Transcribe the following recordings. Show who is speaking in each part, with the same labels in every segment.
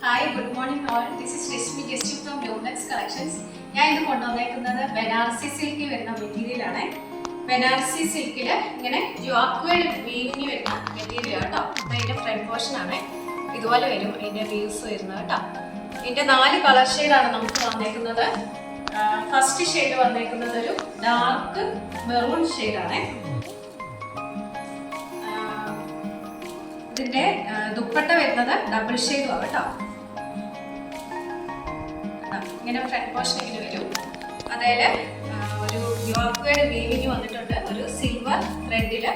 Speaker 1: Hi, good morning all. This is Rishmi Guesting from Lumex Collections. ഞാൻ ഇത് കൊണ്ടുവന്നേക്കുന്നത് ബനാറസി സിൽക്കിൽ വരുന്ന മെറ്റീരിയലാണ്. ബനാറസി സിൽക്കിൽ ഇങ്ങനെ ജോക്വേഡ് വീവിങ് വരുന്ന മെറ്റീരിയൽ കേട്ടോ. അതിൻ്റെ ഫ്രണ്ട് പോർഷൻ ആണ് ഇതുപോലെ വരും. അതിൻ്റെ വ്യൂസ് വരുന്നത് കേട്ടോ. ഇതിൻ്റെ 4 കളർ ഷെയ്ഡാണ് നമുക്ക് വന്നേക്കുന്നത്. ഫസ്റ്റ് ഷെയ്ഡ് വന്നേക്കുന്നത് ഒരു ഡാർക്ക് മെറൂൺ ഷെയ്ഡാണ്. ഇതിൻ്റെ ദുപ്പട്ട വരുന്നത് ഡബിൾ ഷെയ്ഡും ആണ് കേട്ടോ. ഇങ്ങനെ ഫ്രണ്ട് പോർഷൻ ഇങ്ങനെ വരും. അതായത് ഒരു യോക്വേഡ് വീവിങ് വന്നിട്ടുണ്ട്, ഒരു സിൽവർ ത്രെഡില്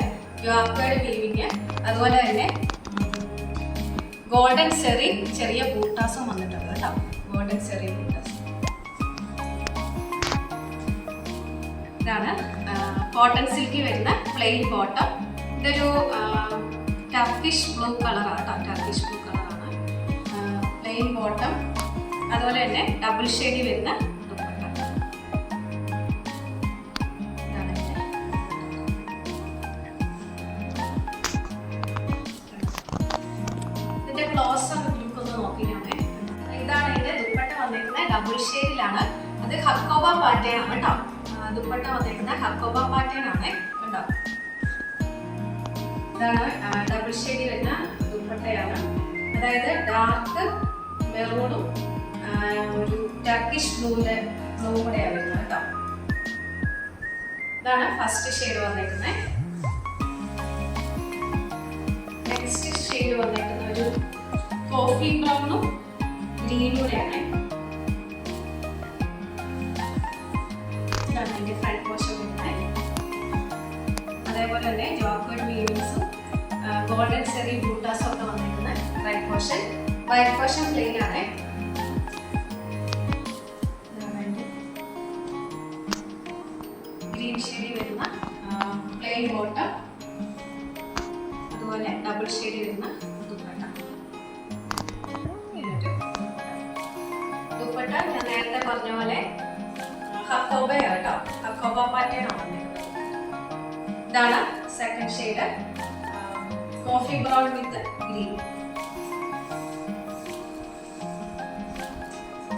Speaker 1: യോക്വേഡ് വീവിങ്, അതുപോലെ തന്നെ ഗോൾഡൻ സെറി ചെറിയ ബൂട്ടാസും വന്നിട്ടുണ്ട് കേട്ടോ. ഗോൾഡൻ സെറി ബൂട്ടാസ്. ഇതാണ് കോട്ടൺ സിൽക്കിൽ വരുന്ന പ്ലെയിൻ ബോട്ടം. ഇതൊരു ടർക്കിഷ് ബ്ലൂ കളറാണ് കേട്ടോ. ടർക്കിഷ് ബ്ലൂ കളറാണ് പ്ലെയിൻ ബോട്ടം. അതുപോലെ തന്നെ ഡബിൾ ഷെയ്ഡിൽ വരുന്ന ദുപ്പട്ട. ഇതിന്റെ ക്ലോസ് ലുക്ക് ഒന്ന് നോക്കിയാണ്. ഇതാണ് ഇതിന്റെ ദുപ്പട്ട വന്നിരിക്കുന്നത്. ഡബിൾ ഷെയ്ഡിലാണ്. അത് ഹക്കോബ പാറ്റേൺ ആണ് കേട്ടോ. ദുപ്പട്ട വന്നിരിക്കുന്നത് ഹക്കോബ പാറ്റേൺ ആണ് കേട്ടോ. ഇതാണ് ഡബിൾ ഷെയ്ഡിൽ വരുന്ന ദുപ്പട്ടയാണ്. അതായത് ഡാർക്ക് മെറൂണും ഒരു ടർക്കിഷ് ബ്ലൂവിന്റെ ബ്ലൂ കൂടെയാണ് വരുന്നത് കേട്ടോ. ഇതാണ് ഫസ്റ്റ് ഷെയ്ഡ് വന്നേക്കുന്നത്. നെക്സ്റ്റ് ഷെയ്ഡ് വന്നേക്കുന്ന ഒരു കോഫി ബ്രൗണും ഗ്രീനും കൂടെയാണ്. ഇതാണ് അതിന്റെ ഫ്രണ്ട് പോർഷൻ വരുന്നത്. അതേപോലെ തന്നെ ജോക്വേഡ് വീവിങ്സും ഗോൾഡൻ സെറി ബൂട്ടാസും ഒക്കെ വന്നിരിക്കുന്ന right portion. White portion plain ആണ്. ഗ്രീൻ ഷെയ്ഡിൽ വരുന്ന പ്ലെയിൻ ബോട്ടം, അതുപോലെ ഡബിൾ ഷെയ്ഡിൽ വരുന്ന ദുപ്പട്ട. ദുപ്പട്ട ഞാൻ നേരത്തെ പറഞ്ഞ പോലെ ഹക്കോബയാണ് കേട്ടോ. ഹക്കോബ പാറ്റേൺ ആണ് വന്നിരിക്കുന്നത്. ഇതാണ് second shade, coffee brown with green.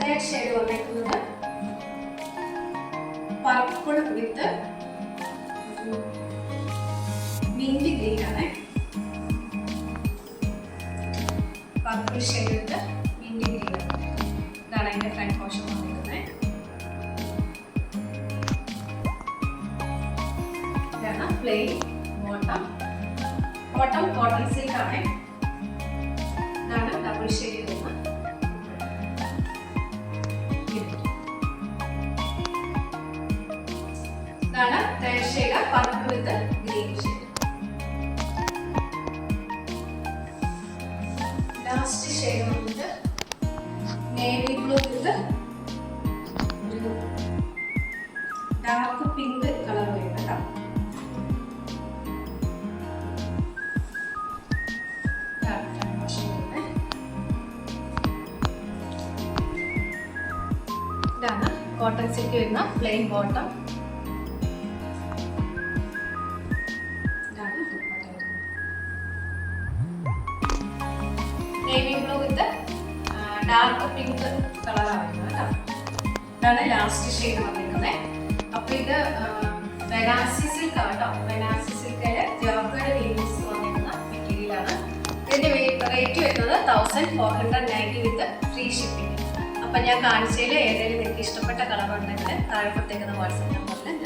Speaker 1: Third shade വന്നിരിക്കുന്നത് പർപ്പിൾ വിത്ത് മിന്റ് ഗ്രീൻ ആണ്. Purple shade with mint green. ഇതാണ് അതിന്റെ ഫ്രണ്ട് പോർഷൻ വന്നിരിക്കുന്നത്. ഇതാണ് plain bottom. Bottom cotton silk ആണ്. ഇതാണ് ഡബിൾ ഷെയ്ഡ് വരുന്ന. ഇതാണ് third shade, purple with green shade. Last shade വന്നിട്ട് നേവി ബ്ലൂ വിത്ത് ഒരു ഡാർക്ക് പിങ്ക് കളർ വരും കേട്ടോ. ഇതാണ് കോട്ടൺ സിൽക്ക് വരുന്ന plain bottom. Navy blue with dark pink കളറാണ് വരുന്നത് കേട്ടോ. ഇതാണ് ലാസ്റ്റ് ഷെയ്ഡ് വന്നിരിക്കുന്നത്. അപ്പോൾ ഇത് ബനാറസി സിൽക്ക് ആണ് കേട്ടോ. ബനാറസി സിൽക്കില് ജോക്വേഡ് വീവിങ്സ് വന്നിരിക്കുന്ന മെറ്റീരിയലാണ്. ഇതിന്റെ റേറ്റ് വരുന്നത് 1490 വിത്ത് ഫ്രീ ഷിപ്പിംഗ്. അപ്പം ഞാൻ കാണിച്ചതിൽ ഏതെങ്കിലും നിങ്ങൾക്ക് ഇഷ്ടപ്പെട്ട കളർ ഉണ്ടെങ്കിൽ താഴെ കൊടുത്തേക്കുന്ന വാട്സാപ്പ് നമ്പറിൽ